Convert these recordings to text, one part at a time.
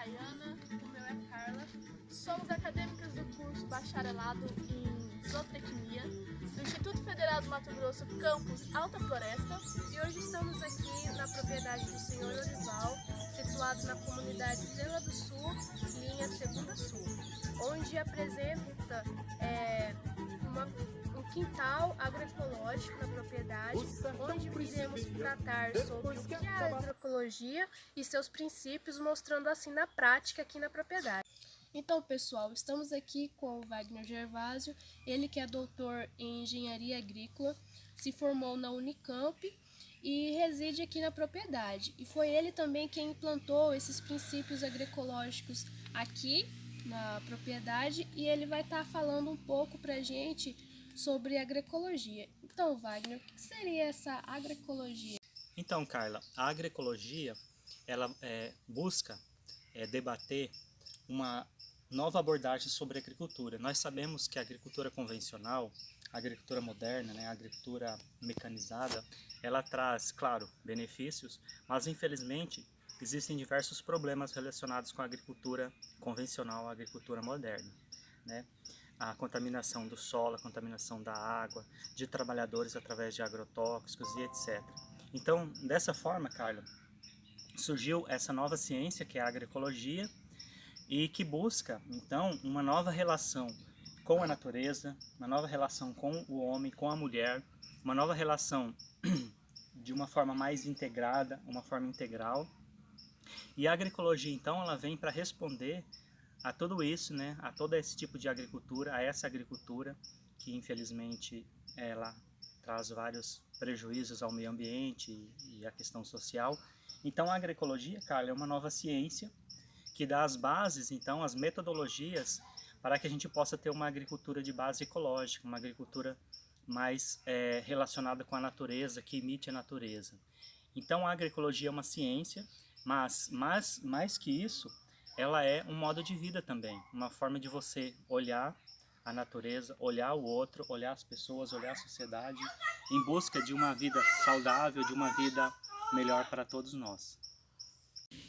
Rayana, o meu é Carla. Somos acadêmicas do curso Bacharelado em Zootecnia do Instituto Federal do Mato Grosso, campus Alta Floresta. E hoje estamos aqui na propriedade do Senhor Orival, situado na comunidade Estrela do Sul, linha Segunda Sul, onde apresenta um quintal agroecológico na propriedade, onde iremos tratar sobre o que é a agroecologia e seus princípios, mostrando assim na prática aqui na propriedade. Então, pessoal, estamos aqui com o Wagner Gervásio, ele que é doutor em engenharia agrícola, se formou na Unicamp e reside aqui na propriedade. E foi ele também quem implantou esses princípios agroecológicos aqui na propriedade, e ele vai estar falando um pouco para a gente sobre agroecologia. Então, Wagner, o que seria essa agroecologia? Então, Carla, a agroecologia ela busca debater uma nova abordagem sobre a agricultura. Nós sabemos que a agricultura convencional, a agricultura moderna, a agricultura mecanizada, ela traz, claro, benefícios, mas infelizmente existem diversos problemas relacionados com a agricultura convencional, a agricultura moderna, né? A contaminação do solo, a contaminação da água, de trabalhadores através de agrotóxicos e etc. Então, dessa forma, Carla, surgiu essa nova ciência que é a agroecologia e que busca, então, uma nova relação com a natureza, uma nova relação com o homem, com a mulher, uma nova relação de uma forma mais integrada, uma forma integral. E a agroecologia, então, ela vem para responder a tudo isso, a todo esse tipo de agricultura, a essa agricultura que, infelizmente, ela traz vários prejuízos ao meio ambiente e à questão social. Então, a agroecologia, Carla, é uma nova ciência que dá as bases, então, as metodologias para que a gente possa ter uma agricultura de base ecológica, uma agricultura mais relacionada com a natureza, que imite a natureza. Então, a agroecologia é uma ciência, mas mais que isso, ela é um modo de vida também, uma forma de você olhar a natureza, olhar o outro, olhar as pessoas, olhar a sociedade, em busca de uma vida saudável, de uma vida melhor para todos nós.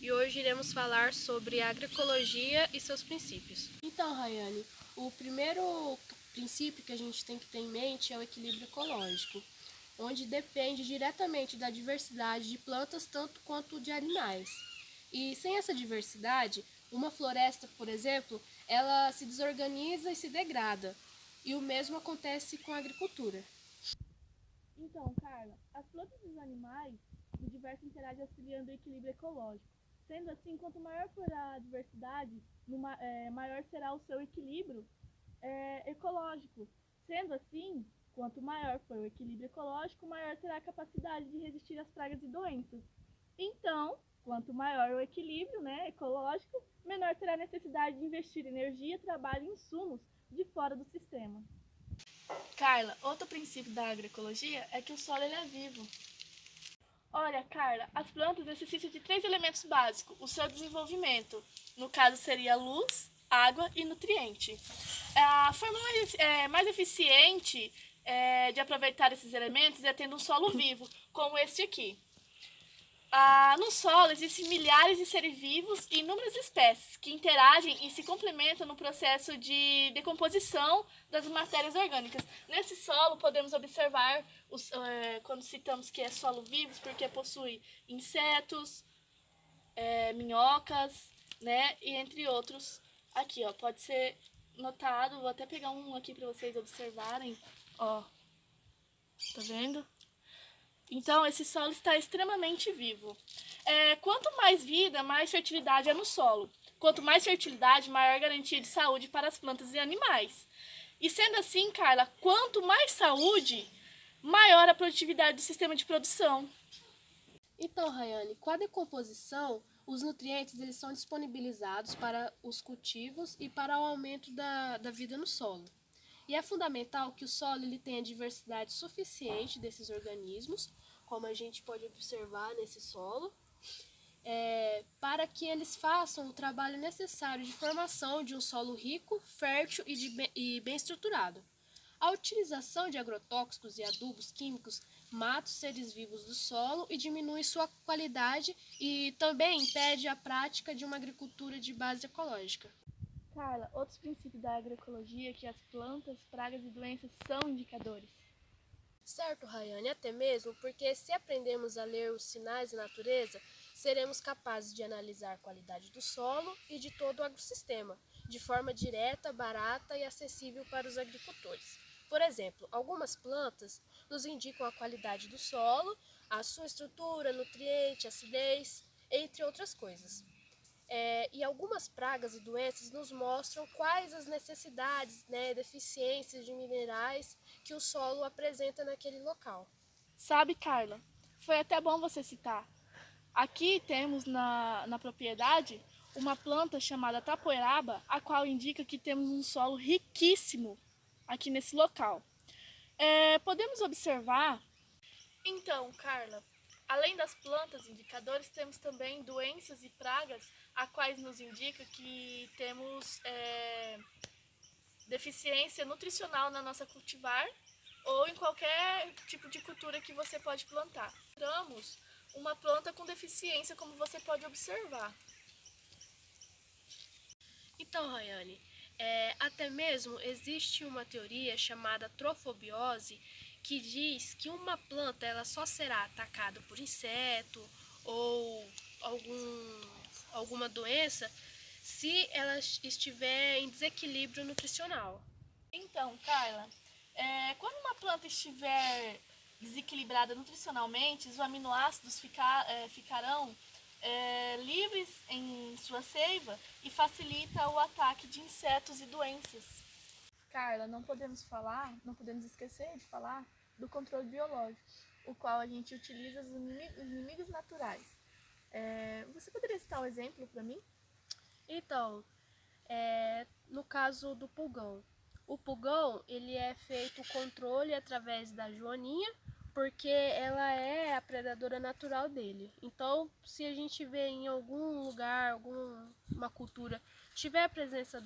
E hoje iremos falar sobre a agroecologia e seus princípios. Então, Rayane, o primeiro princípio que a gente tem que ter em mente é o equilíbrio ecológico, onde depende diretamente da diversidade de plantas tanto quanto de animais. E sem essa diversidade, uma floresta, por exemplo, ela se desorganiza e se degrada. E o mesmo acontece com a agricultura. Então, Carla, as plantas e os animais do diverso interagem auxiliando o equilíbrio ecológico. Sendo assim, quanto maior for a diversidade, maior será o seu equilíbrio ecológico. Sendo assim, quanto maior for o equilíbrio ecológico, maior será a capacidade de resistir às pragas e doenças. Então, quanto maior o equilíbrio ecológico, menor será a necessidade de investir energia, trabalho e insumos de fora do sistema. Carla, outro princípio da agroecologia é que o solo ele é vivo. Olha, Carla, as plantas necessitam de 3 elementos básicos, o seu desenvolvimento. No caso, seria luz, água e nutriente. A forma mais eficiente de aproveitar esses elementos é tendo um solo vivo, como este aqui. No solo existem milhares de seres vivos e inúmeras espécies que interagem e se complementam no processo de decomposição das matérias orgânicas. Nesse solo podemos observar, quando citamos que é solo vivo, porque possui insetos, minhocas, e entre outros. Aqui, ó, pode ser notado, vou até pegar um aqui para vocês observarem. Ó, tá vendo? Então, esse solo está extremamente vivo. Quanto mais vida, mais fertilidade é no solo. Quanto mais fertilidade, maior garantia de saúde para as plantas e animais. E sendo assim, Carla, quanto mais saúde, maior a produtividade do sistema de produção. Então, Rayane, com a decomposição, os nutrientes eles são disponibilizados para os cultivos e para o aumento da vida no solo. E é fundamental que o solo ele tenha diversidade suficiente desses organismos, como a gente pode observar nesse solo, para que eles façam o trabalho necessário de formação de um solo rico, fértil e bem estruturado. A utilização de agrotóxicos e adubos químicos mata os seres vivos do solo e diminui sua qualidade e também impede a prática de uma agricultura de base ecológica. Carla, outros princípios da agroecologia é que as plantas, pragas e doenças são indicadores. Certo, Rayane, até mesmo porque se aprendermos a ler os sinais da natureza, seremos capazes de analisar a qualidade do solo e de todo o agrossistema, de forma direta, barata e acessível para os agricultores. Por exemplo, algumas plantas nos indicam a qualidade do solo, a sua estrutura, nutriente, acidez, entre outras coisas. E algumas pragas e doenças nos mostram quais as necessidades, deficiências de minerais que o solo apresenta naquele local. Sabe, Carla, foi até bom você citar. Aqui temos na propriedade uma planta chamada tapoeraba, a qual indica que temos um solo riquíssimo aqui nesse local. Podemos observar. Então, Carla, além das plantas indicadores, temos também doenças e pragas, a quais nos indica que temos deficiência nutricional na nossa cultivar ou em qualquer tipo de cultura que você pode plantar. Encontramos uma planta com deficiência, como você pode observar. Então, Rayane, até mesmo existe uma teoria chamada trofobiose que diz que uma planta ela só será atacada por inseto ou alguma doença se ela estiver em desequilíbrio nutricional. Então, Carla, quando uma planta estiver desequilibrada nutricionalmente, os aminoácidos ficarão livres em sua seiva e facilita o ataque de insetos e doenças. Carla, não podemos esquecer de falar do controle biológico, o qual a gente utiliza os inimigos naturais. Você poderia citar um exemplo para mim? Então, no caso do pulgão. O pulgão, ele é feito o controle através da joaninha, porque ela é a predadora natural dele. Então, se a gente vê em algum lugar, alguma cultura, tiver a presença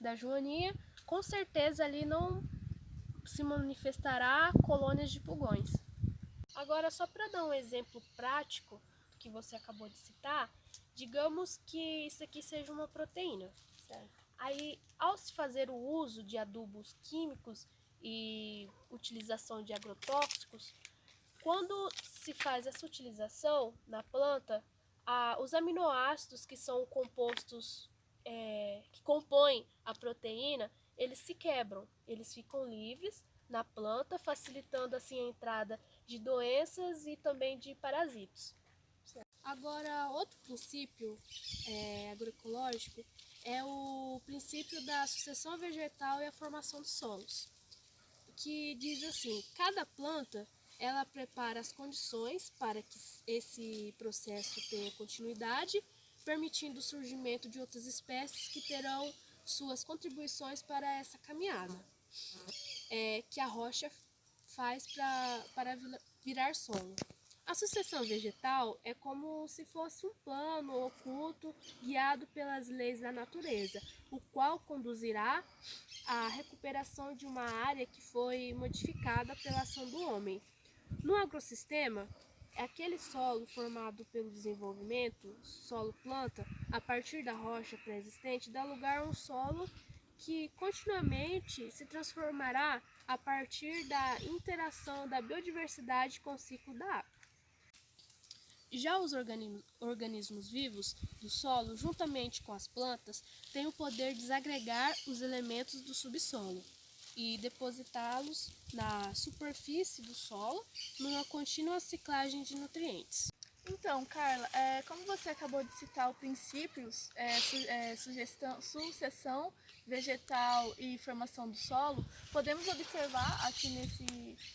da joaninha, com certeza ali não se manifestará colônias de pulgões. Agora, só para dar um exemplo prático que você acabou de citar, digamos que isso aqui seja uma proteína, certo? Aí, ao se fazer o uso de adubos químicos e utilização de agrotóxicos, quando se faz essa utilização na planta, os aminoácidos que são compostos, que compõem a proteína, eles se quebram, eles ficam livres na planta, facilitando assim a entrada de doenças e também de parasitos. Agora, outro princípio agroecológico é o princípio da sucessão vegetal e a formação dos solos, que diz assim: cada planta ela prepara as condições para que esse processo tenha continuidade, permitindo o surgimento de outras espécies que terão suas contribuições para essa caminhada, que a rocha faz para virar solo. A sucessão vegetal é como se fosse um plano oculto guiado pelas leis da natureza, o qual conduzirá à recuperação de uma área que foi modificada pela ação do homem. No agrossistema, aquele solo formado pelo desenvolvimento, solo-planta, a partir da rocha pré-existente, dá lugar a um solo que continuamente se transformará a partir da interação da biodiversidade com o ciclo da água. Já os organismos vivos do solo, juntamente com as plantas, têm o poder de desagregar os elementos do subsolo e depositá-los na superfície do solo numa contínua ciclagem de nutrientes. Então, Carla, como você acabou de citar os princípios, sucessão vegetal e formação do solo, podemos observar aqui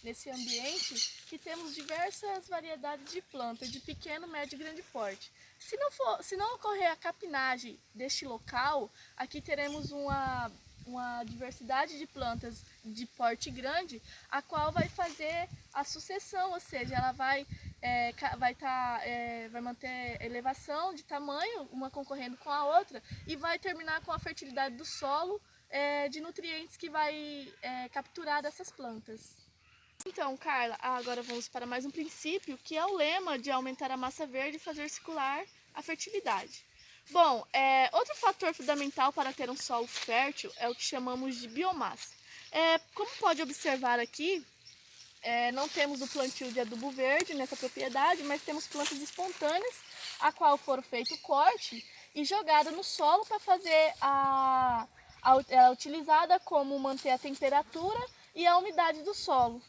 nesse ambiente que temos diversas variedades de plantas, de pequeno, médio e grande porte. Se não ocorrer a capinagem deste local, aqui teremos uma diversidade de plantas de porte grande, a qual vai fazer a sucessão, ou seja, ela vai manter elevação de tamanho, uma concorrendo com a outra, e vai terminar com a fertilidade do solo de nutrientes que vai capturar dessas plantas. Então, Carla, agora vamos para mais um princípio, que é o lema de aumentar a massa verde e fazer circular a fertilidade. Bom, outro fator fundamental para ter um solo fértil é o que chamamos de biomassa. Como pode observar aqui, não temos o plantio de adubo verde nessa propriedade, mas temos plantas espontâneas, a qual foram feito o corte e jogada no solo para fazer a utilizada como manter a temperatura e a umidade do solo.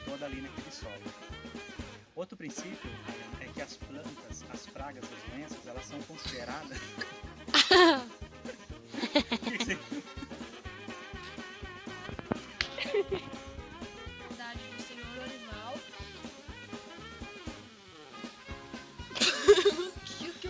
Toda ali naquele solo. Outro princípio é que as plantas, as pragas, as doenças, elas são consideradas... O que você...